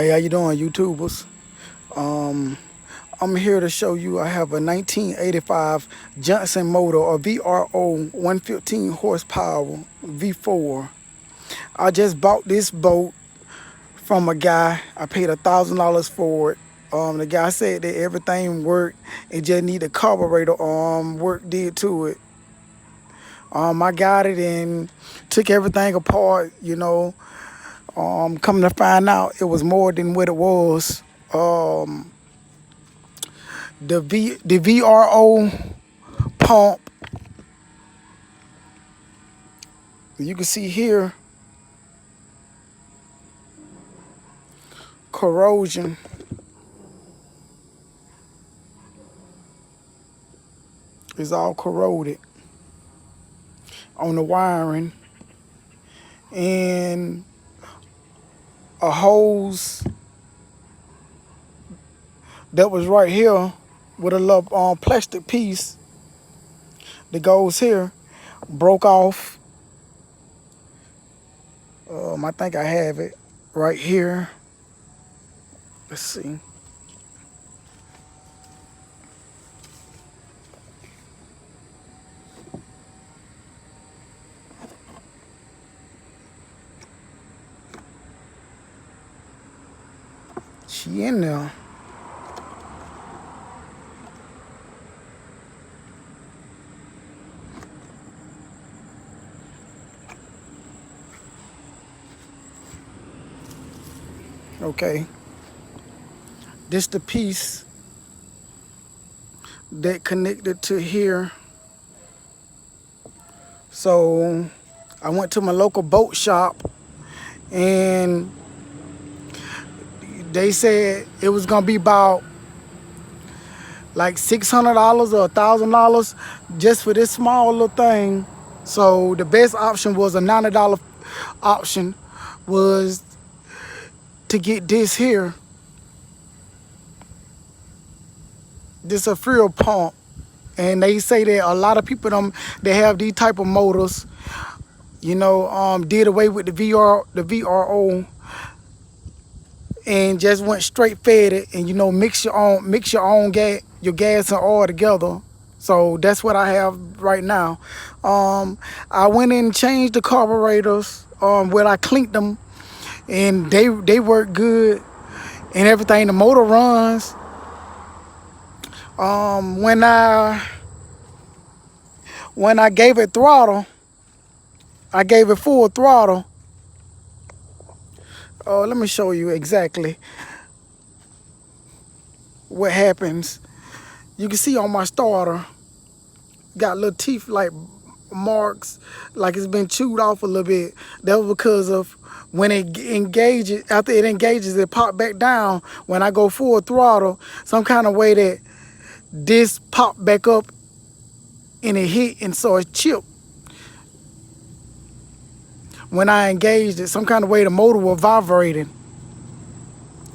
Hey, how you doing, YouTubers? Um, I'm here to show you I have a 1985 Johnson motor, a VRO 115 horsepower V4. I just bought this boat from a guy. I paid $1,000 for it. The guy said that everything worked. It just need a carburetor work did to it. I got it and took everything apart, Coming to find out, it was more than what it was. Um, the VRO pump, you can see here, corrosion. Is all corroded on the wiring, and a hose that was right here with a little plastic piece that goes here broke off. I think I have it right here. Let's see. She in there. Okay. This the piece that connected to here. So I went to my local boat shop and they said it was gonna be about like $600 or $1,000 just for this small little thing. So the best option was a $90 option, was to get this here. This a fuel pump, and they say that a lot of people they have these type of motors, did away with the VRO and just went straight fed it, and mix your own gas and oil together. So that's what I have right now. I went in and changed the carburetors where I cleaned them, and they work good and everything. The motor runs. When I gave it throttle, I gave it full throttle. Let me show you exactly what happens. You can see on my starter, got little teeth like marks, like it's been chewed off a little bit. That was because of when it engages, after it engages, it pop back down. When I go full throttle, some kind of way that this popped back up and it hit, and so it chipped. When I engaged it, some kind of way the motor was vibrating.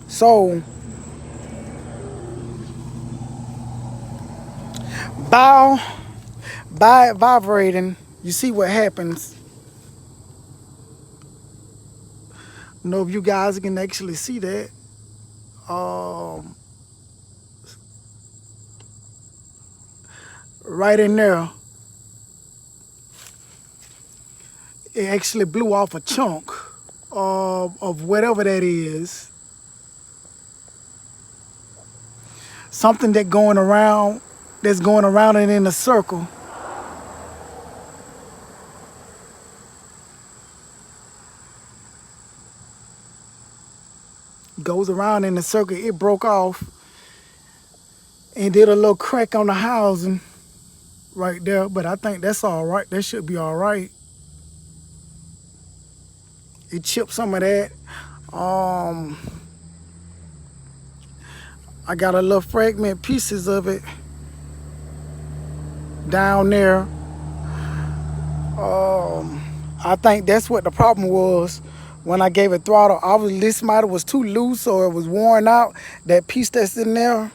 So by it vibrating, you see what happens. I don't know if you guys can actually see that. Right in there, it actually blew off a chunk of whatever that is. Something that's going around and in a circle. Goes around in a circle. It broke off and did a little crack on the housing right there, but I think that's all right. That should be all right. It chipped some of that. I got a little fragment pieces of it down there. I think that's what the problem was. When I gave it throttle, this motor was too loose, or it was worn out. That piece that's in there,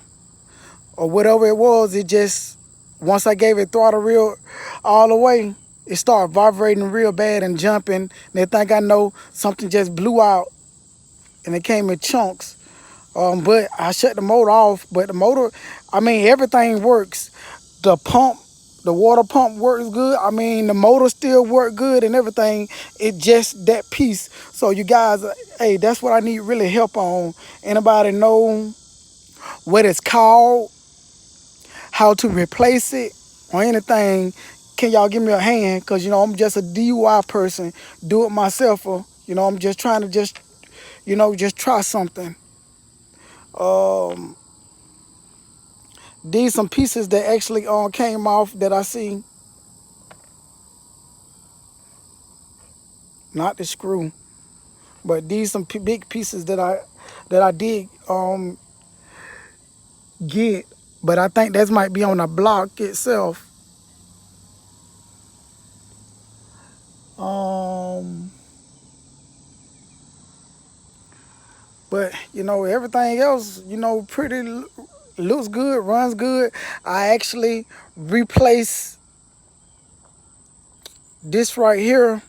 or whatever it was, it just, once I gave it throttle all the way, it started vibrating real bad and jumping. They think I know something just blew out. and it came in chunks. But I shut the motor off. But the motor, I mean, everything works. The pump, the water pump works good. I mean, the motor still work good and everything. It just that piece. So you guys, hey, that's what I need really help on. Anybody know what it's called, how to replace it, or anything? Can y'all give me a hand? Cause I'm just a DUI person, do it myself. I'm just trying to just try something. Um, These some pieces that actually came off that I see, not the screw, but these some big pieces that I did get, but I think that might be on the block itself. Um, but everything else, pretty looks good, runs good. I actually replaced this right here,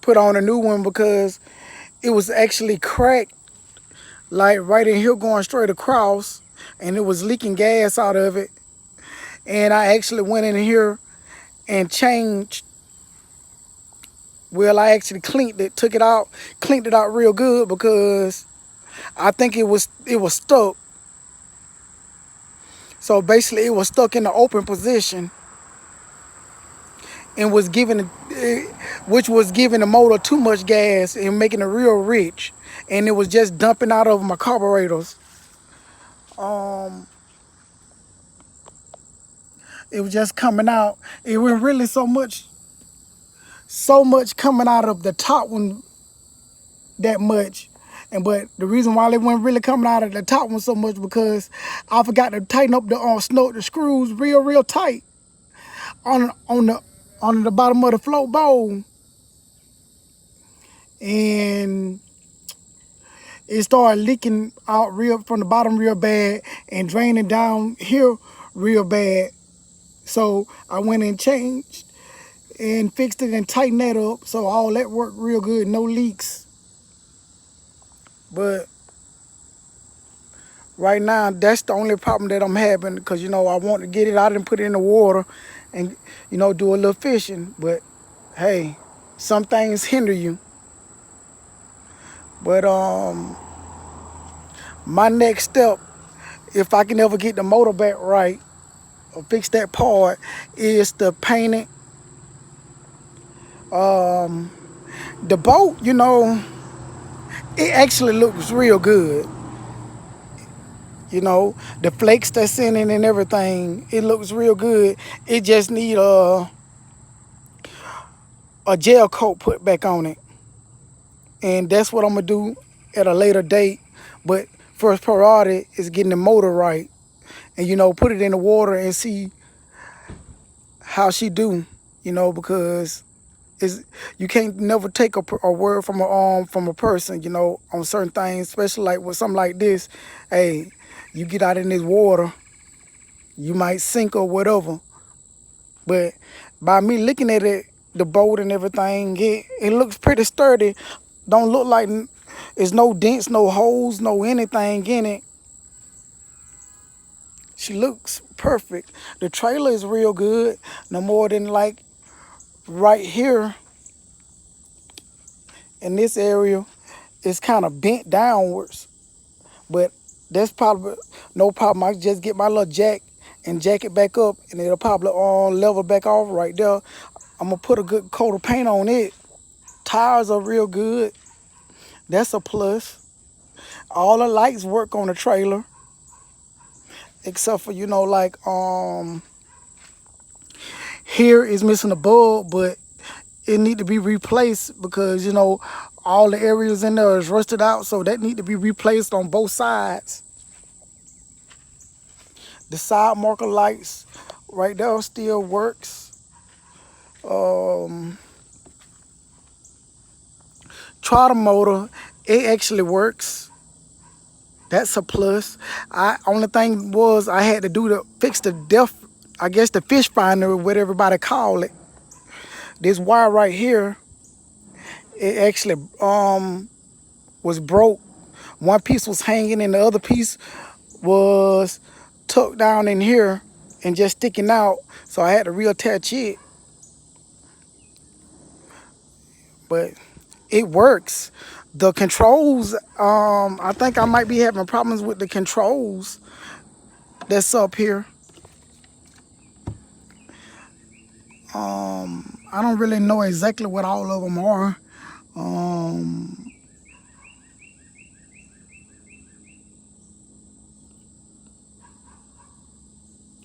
put on a new one because it was actually cracked, like right in here going straight across, and it was leaking gas out of it. And I actually went in here and changed. Well, I actually cleaned it, took it out, cleaned it out real good because I think it was stuck. So basically, it was stuck in the open position and was giving which was giving the motor too much gas and making it real rich, and it was just dumping out of my carburetors. Um, it was just coming out. It wasn't really so much coming out of the top one that much. But the reason why it wasn't really coming out of the top one so much because I forgot to tighten up the screws real tight on the bottom of the float bowl, and it started leaking out real from the bottom real bad and draining down here real bad. So I went and changed and fixed it and tightened that up. So all that worked real good, no leaks. But right now, that's the only problem that I'm having because, I want to get it out and put it in the water and, do a little fishing. But, hey, some things hinder you. But my next step, if I can ever get the motor back right or fix that part, is to paint it. The boat, it actually looks real good. The flakes that's in it and everything, it looks real good. It just need a gel coat put back on it. And that's what I'm gonna do at a later date. But first priority is getting the motor right. And put it in the water and see how she do, because you can't never take a word from a person, on certain things, especially like with something like this. Hey, you get out in this water, you might sink or whatever. But by me looking at it, the boat and everything, it looks pretty sturdy. Don't look like there's no dents, no holes, no anything in it. She looks perfect. The trailer is real good. No more than like right here in this area, it's kind of bent downwards. But that's probably no problem. I just get my little jack and jack it back up, and it'll probably level back off right there. I'm gonna put a good coat of paint on it. Tires are real good. That's a plus. All the lights work on the trailer, except for like here is missing a bulb, but it need to be replaced because all the areas in there is rusted out, so that need to be replaced on both sides. The side marker lights right there still works. Throttle motor, it actually works. That's a plus. Only thing was I had to fix the I guess the fish finder, what everybody call it. This wire right here, it actually was broke. one piece was hanging and the other piece was tucked down in here and just sticking out. So I had to reattach it, but it works. The controls, I think I might be having problems with the controls that's up here. I don't really know exactly what all of them are.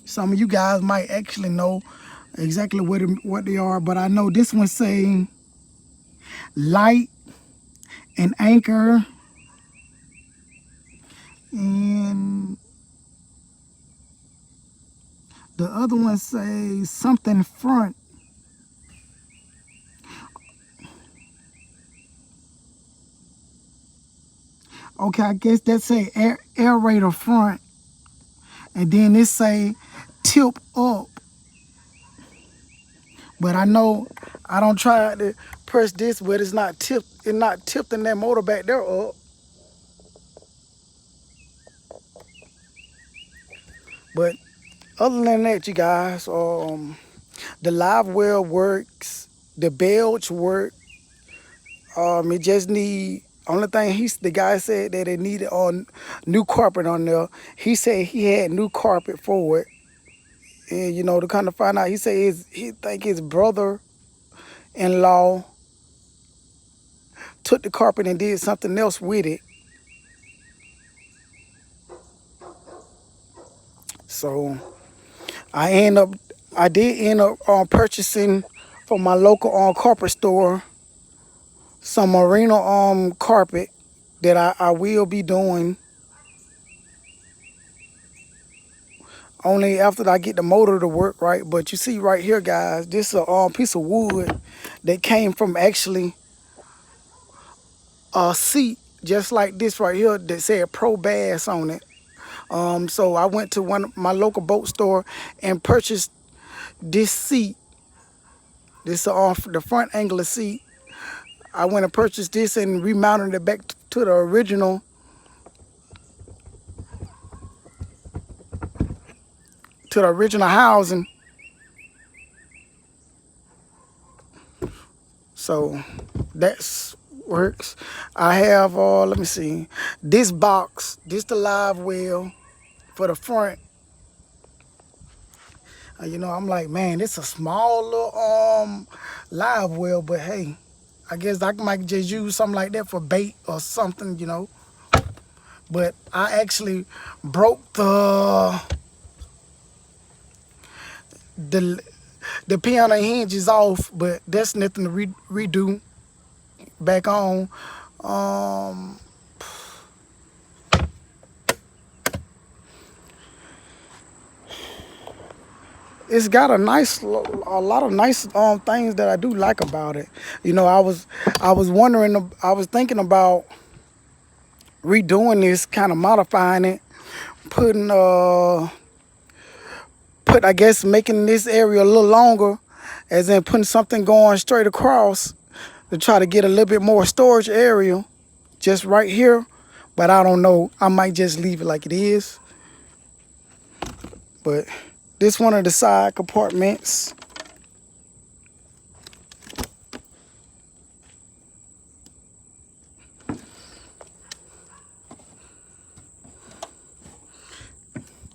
Some of you guys might actually know exactly what they are, but I know this one's saying light and anchor, and the other one says something front. Okay, I guess that say aerator front, and then it say tip up. But I know I don't try to press this, but it's not tipped. It's not tilting that motor back there up. But other than that, you guys, the live well works. The belch work. It just need. Only thing the guy said that it needed new carpet on there. He said he had new carpet for it, and you know to kind of find out, he said he think his brother-in-law took the carpet and did something else with it. So I did end up purchasing from my local carpet store some merino carpet that I will be doing only after I get the motor to work right. But you see right here, guys, this is a piece of wood that came from actually a seat just like this right here that said Pro Bass on it. So I went to my local boat store and purchased this seat. This the front angler seat. I went and purchased this and remounted it back to the original housing. So that's works. I have let me see, this box, this the live well for the front. You know, I'm like, man, it's a small little live well, but hey, I guess I might just use something like that for bait or something, you know. But I actually broke the piano hinges off, but that's nothing to redo back on. It's got a lot of nice things that I do like about it. You know, I was thinking about redoing this, kind of modifying it, putting I guess making this area a little longer, as in putting something going straight across to try to get a little bit more storage area just right here. But I don't know, I might just leave it like it is. But this one of the side compartments.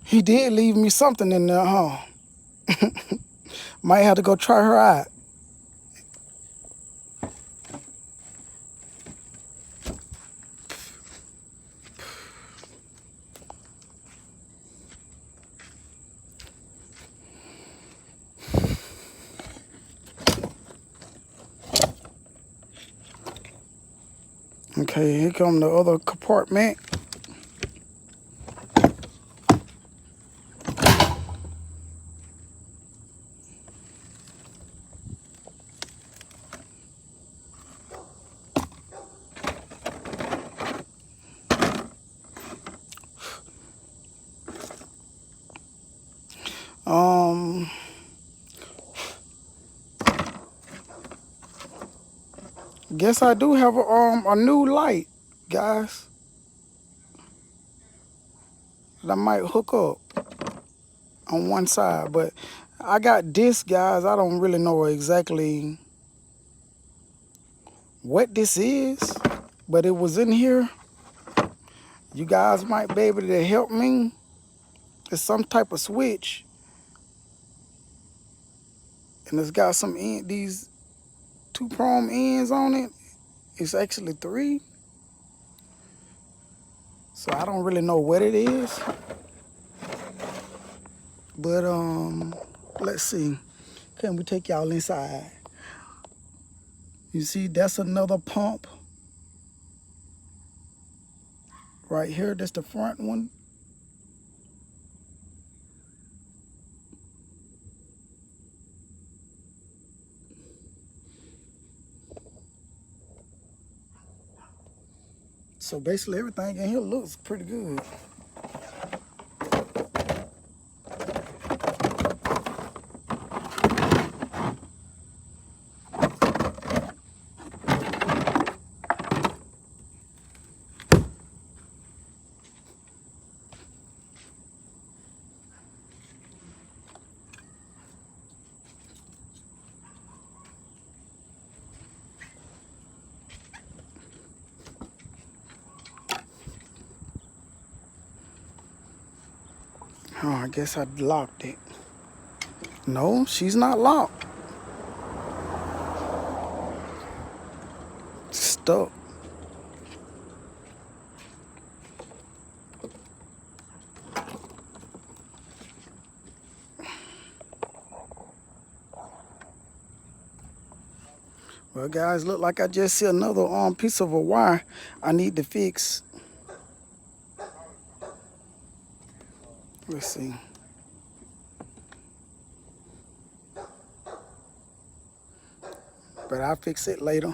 He did leave me something in there, huh? Might have to go try her out. Okay, here come the other compartment. Guess I do have a new light, guys. that I might hook up on one side. But I got this, guys. I don't really know exactly what this is, but it was in here. You guys might be able to help me. It's some type of switch, and it's got some these 2 chrome ends on it. It's actually 3, so I don't really know what it is. But let's see. Can we take y'all inside? You see, that's another pump right here. That's the front one. So basically everything in here looks pretty good. Oh, I guess I locked it. No, she's not locked. Stuck. Well, guys, look like I just see another piece of a wire I need to fix. Let's see. But I'll fix it later.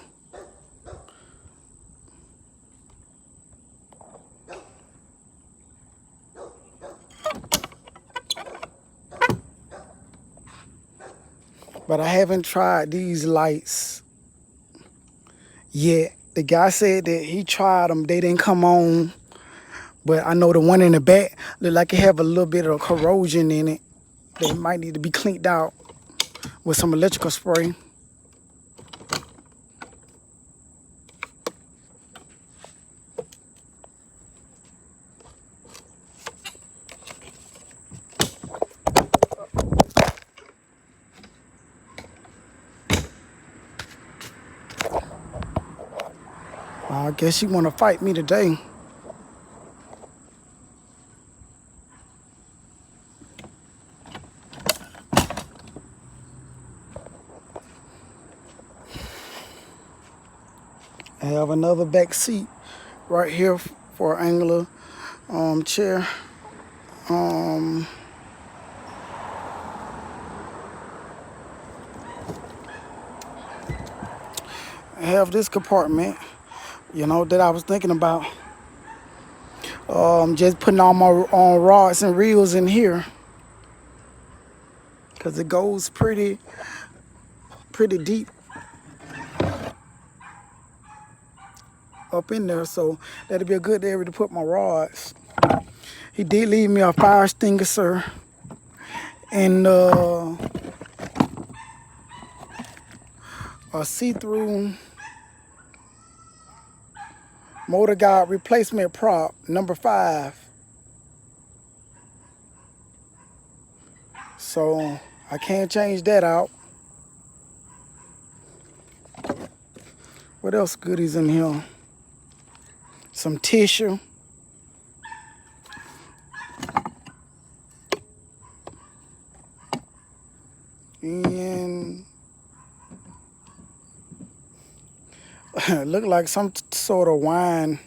But I haven't tried these lights yet. The guy said that he tried them. They didn't come on. But I know the one in the back look like it have a little bit of corrosion in it. They might need to be cleaned out with some electrical spray. I guess she want to fight me today. I have another back seat right here for an angular chair. I have this compartment, you know, that I was thinking about. Just putting all my rods and reels in here, because it goes pretty deep up in there, so that'd be a good area to put my rods. He did leave me a fire extinguisher and a see-through motor guide replacement prop, number 5. So I can't change that out. What else goodies in here? Some tissue. And look like some sort of wine.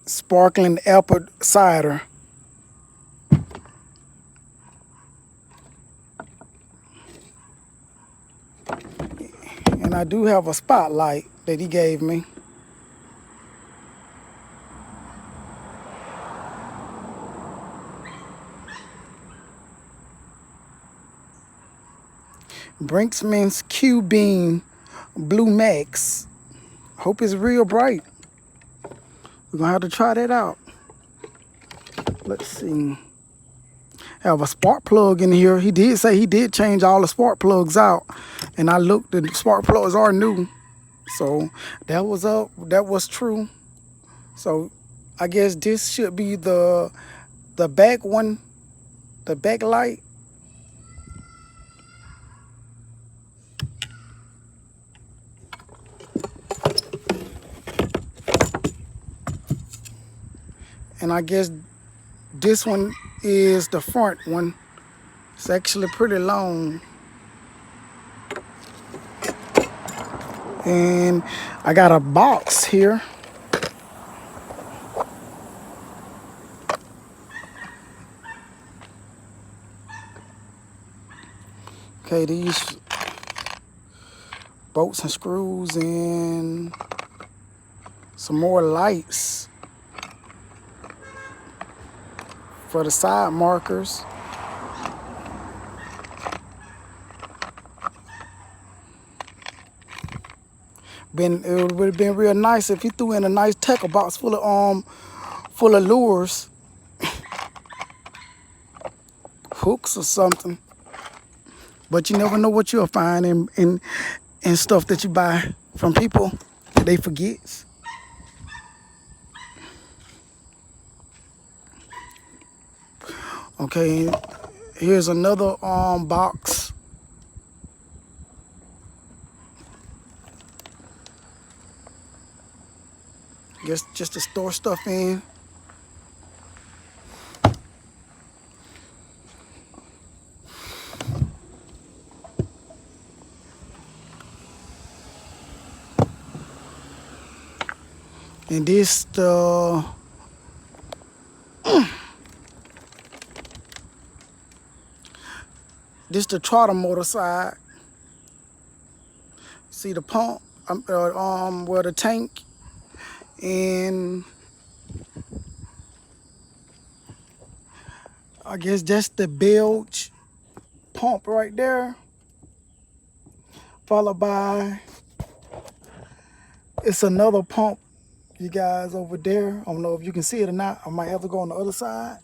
Sparkling apple cider. And I do have a spotlight that he gave me. Brinksman's Q-Beam Blue Max. Hope it's real bright. We're gonna have to try that out. Let's see. Have a spark plug in here. He did say he did change all the spark plugs out, and I looked, the spark plugs are new, so that was up. That was true. So I guess this should be the back one, the back light. And I guess this one is the front one. It's actually pretty long. And I got a box here. Okay, these bolts and screws and some more lights for the side markers. It would have been real nice if he threw in a nice tackle box full of lures, hooks or something. But you never know what you'll find in stuff that you buy from people that they forget. Okay, here's another box. Guess just to store stuff in. And this the trotter motor side. See the pump, where the tank, and I guess that's the bilge pump right there. Followed by, it's another pump, you guys, over there. I don't know if you can see it or not. I might have to go on the other side.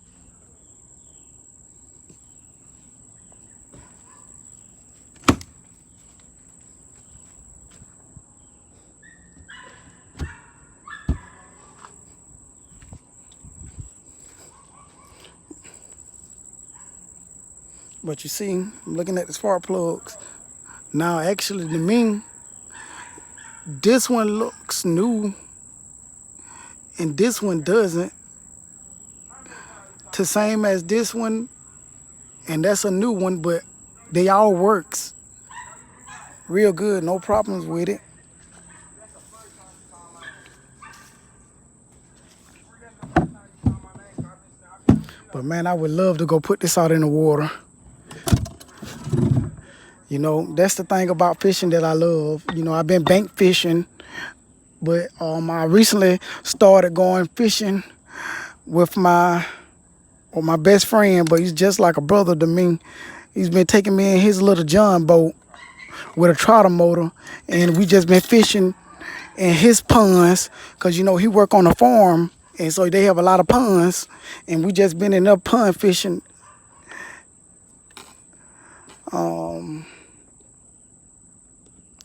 But you see, I'm looking at the spark plugs. Now, actually, to me, this one looks new, and this one doesn't. The same as this one, and that's a new one, but they all works real good, no problems with it. But man, I would love to go put this out in the water. You know, that's the thing about fishing that I love. You know, I've been bank fishing, but I recently started going fishing with my best friend, but he's just like a brother to me. He's been taking me in his little John boat with a trotter motor, and we just been fishing in his ponds, because, you know, he work on a farm, and so they have a lot of ponds, and we just been in there pond fishing.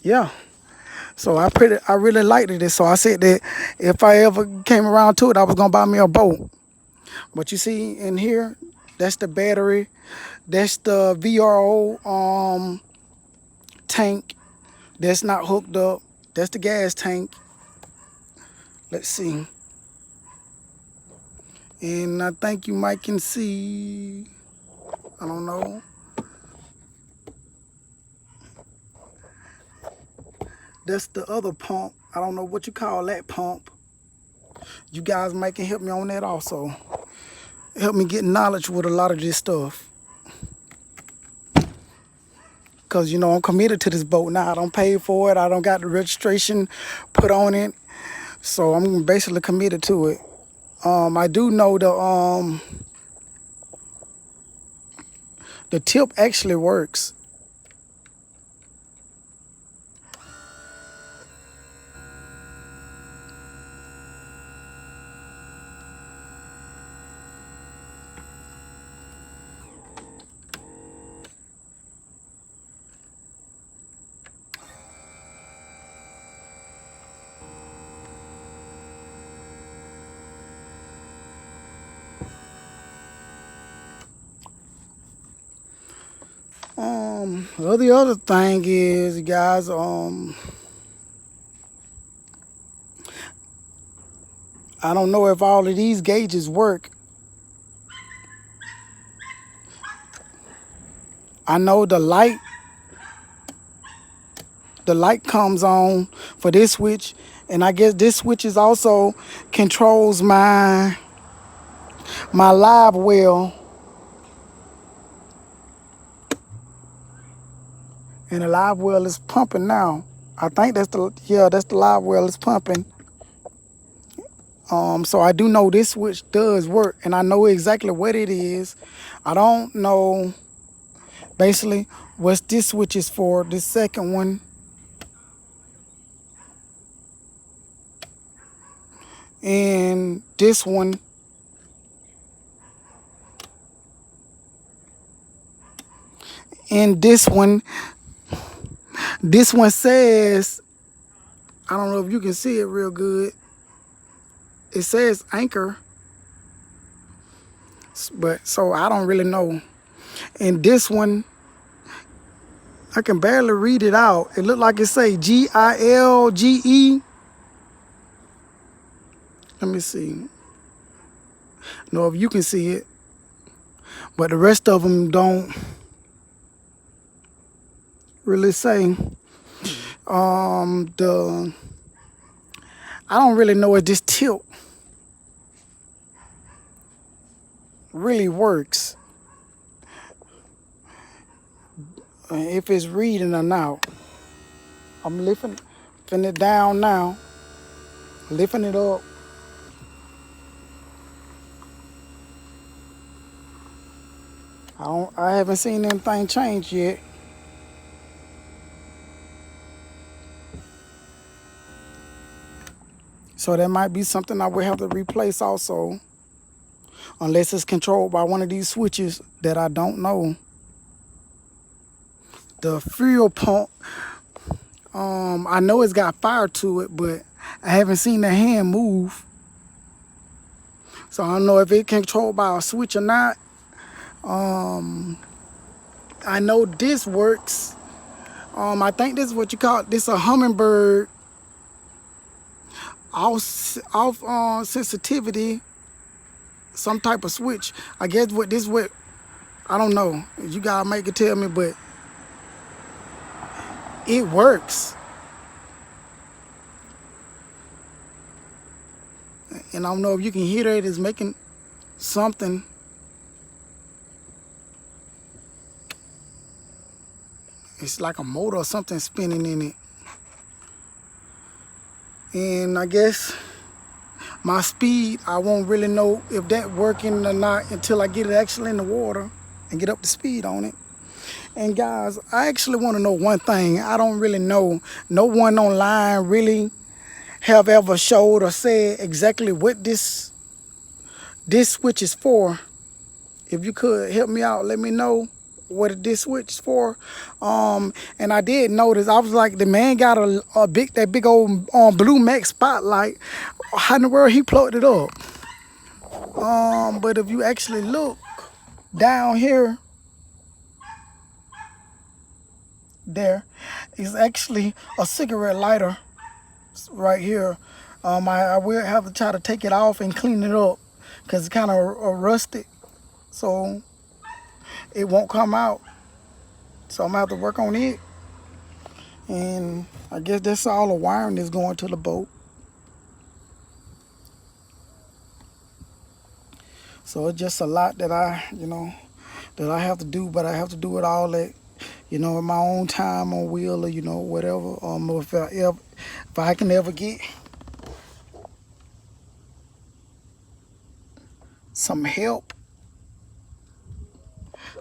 Yeah. So I really liked it. So I said that if I ever came around to it, I was gonna buy me a boat. But you see in here, that's the battery. That's the VRO tank that's not hooked up. That's the gas tank. Let's see. And I think you might can see, I don't know. That's the other pump. I don't know what you call that pump. You guys might can help me on that also. Help me get knowledge with a lot of this stuff. Because, you know, I'm committed to this boat now. I don't pay for it. I don't got the registration put on it. So I'm basically committed to it. I do know the tip actually works. Well, the other thing is, guys, I don't know if all of these gauges work. I know the light comes on for this switch, and I guess this switch is also controls my live well, and the live well is pumping now. I think that's the live well is pumping. So I do know this switch does work, and I know exactly what it is. I don't know basically what this switch is for. This second one, and this one. And this one says, I don't know if you can see it real good. It says anchor, but so I don't really know. And this one, I can barely read it out. It looked like it say GILGE. Let me see. Know if you can see it, but the rest of them don't really say. I don't really know if this tilt really works, if it's reading or not. I'm lifting it down now, lifting it up. I haven't seen anything change yet. So that might be something I will have to replace also, unless it's controlled by one of these switches that I don't know. The fuel pump, I know it's got fire to it, but I haven't seen the hand move. So I don't know if it's controlled by a switch or not. I know this works. I think this is what you call it. This a Hummingbird off sensitivity, some type of switch. I guess what I don't know. You gotta make it tell me, but it works. And I don't know if you can hear it. It's making something. It's like a motor or something spinning in it. And I guess my speed, I won't really know if that working or not until I get it actually in the water and get up to speed on it. And guys, I actually want to know one thing. I don't really know. No one online really have ever showed or said exactly what this switch is for. If you could help me out, let me know what this switch is for. And I did notice, I was like, the man got that big old blue Max spotlight. How in the world he plugged it up? But if you actually look down here, there is actually a cigarette lighter right here. I will have to try to take it off and clean it up because it's kind of rusted, so it won't come out. So I'm gonna have to work on it. And I guess that's all the wiring is going to the boat. So it's just a lot that I have to do, but I have to do it all at, in my own time on wheel, or whatever. If I can ever get some help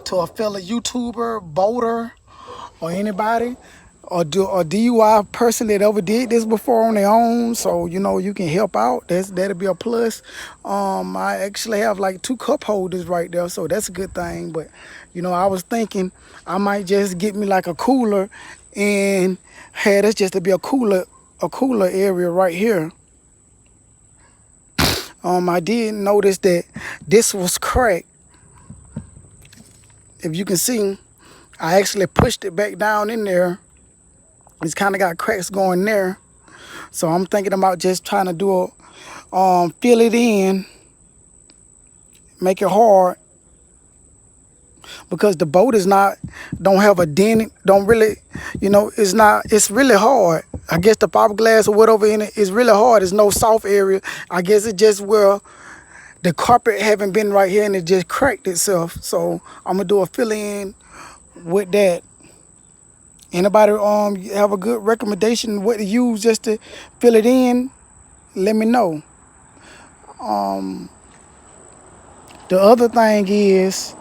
to a fellow YouTuber, boater, or anybody, or DUI person that ever did this before on their own, so you can help out. That'll be a plus. I actually have like 2 cup holders right there, so that's a good thing. But I was thinking I might just get me like a cooler and have this just to be a cooler area right here. I did notice that this was cracked. If you can see, I actually pushed it back down in there. It's kind of got cracks going there. So I'm thinking about just trying to do a, fill it in, make it hard, because the boat is not, don't have a dent, don't really, it's not, it's really hard. I guess the fiberglass or whatever in it is really hard. There's no soft area. I guess it just where the carpet haven't been right here and it just cracked itself. So I'm gonna do a fill in with that. Anybody have a good recommendation what to use just to fill it in? Let me know. The other thing is,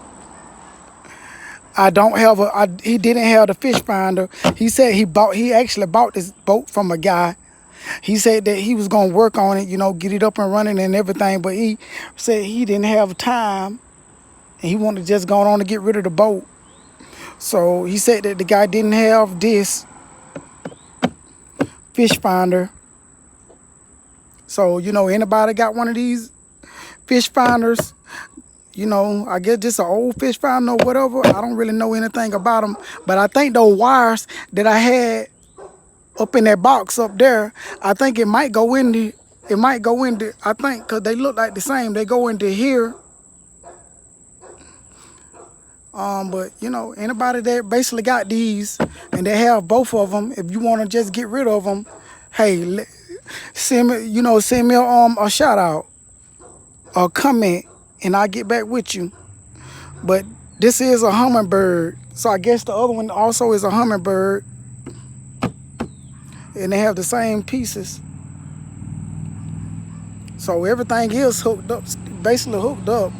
I don't have he didn't have the fish finder. He said he actually bought this boat from a guy. He said that he was gonna work on it, get it up and running and everything, but he said he didn't have time and he wanted to just go on to get rid of the boat. So he said that the guy didn't have this fish finder. So, anybody got one of these fish finders? I guess just an old fish finder or whatever. I don't really know anything about them. But I think those wires that I had up in that box up there, I think it might go into, I think, because they look like the same. They go into here. But, anybody that basically got these and they have both of them, if you want to just get rid of them, hey, send me a shout out or comment and I'll get back with you. But this is a hummingbird. So I guess the other one also is a hummingbird. And they have the same pieces. So everything is hooked up, basically hooked up,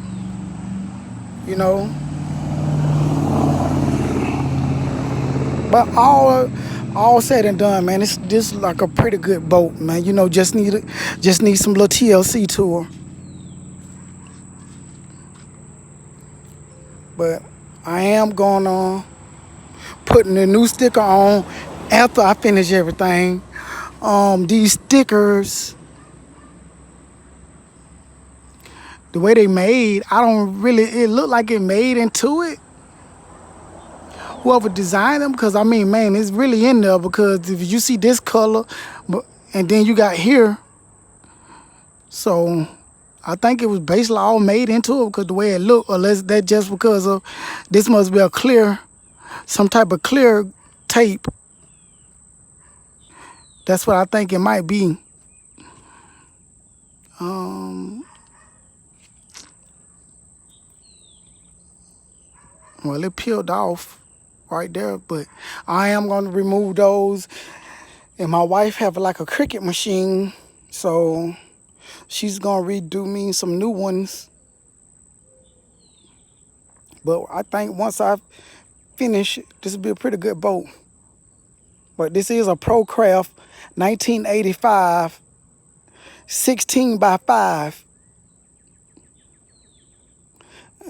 But all said and done, man, this is like a pretty good boat, man. Just need some little TLC to her. But I am gonna putting the new sticker on after I finish everything. These stickers, the way they made, it looked like it made into it. Whoever designed them, because I mean, man, it's really in there, because if you see this color, and then you got here, so I think it was basically all made into it because the way it looked, unless that just because of, this must be some type of clear tape. That's what I think it might be. Well, it peeled off right there, but I am going to remove those. And my wife have like a Cricut machine, so she's going to redo me some new ones. But I think once I finish, this will be a pretty good boat. But this is a ProCraft 1985 16x5.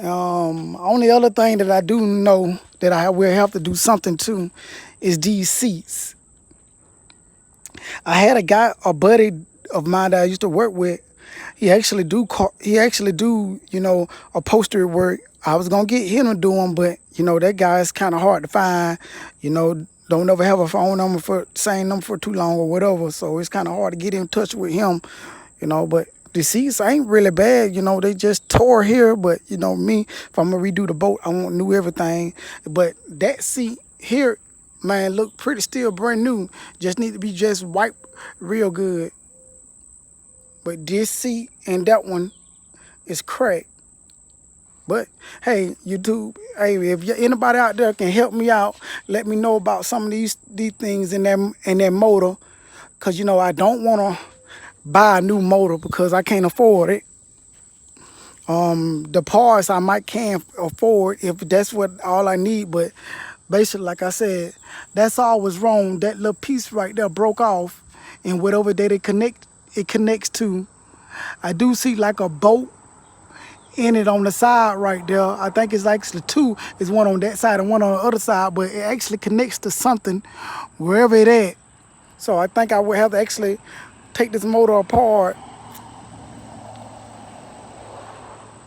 Only other thing that I do know that I will have to do something to is these seats. I had a buddy of mine that I used to work with. He actually do upholstery work. I was gonna get him to do them, but that guy is kind of hard to find. Don't ever have a phone number for same number for too long or whatever. So it's kind of hard to get in touch with him. But the seats ain't really bad. They just tore here, but me, if I'm gonna redo the boat, I want new everything. But that seat here, man, look pretty still brand new. Just need to be just wiped real good. But this seat and that one is cracked. But hey, YouTube, hey, if anybody out there can help me out, let me know about some of these things in that motor, cause I don't wanna buy a new motor because I can't afford it. The parts I can afford if that's what all I need, but basically, like I said, that's all was wrong. That little piece right there broke off, and whatever that it connects to. I do see like a bolt in it on the side right there. I think it's actually two. It's one on that side and one on the other side, but it actually connects to something wherever it at. So I think I would have to actually take this motor apart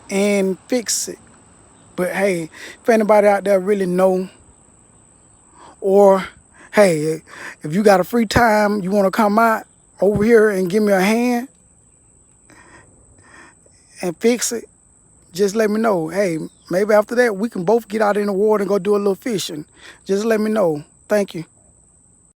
and fix it. But hey, if anybody out there really know Or, hey, if you got a free time, you want to come out over here and give me a hand and fix it, just let me know. Hey, maybe after that, we can both get out in the water and go do a little fishing. Just let me know. Thank you.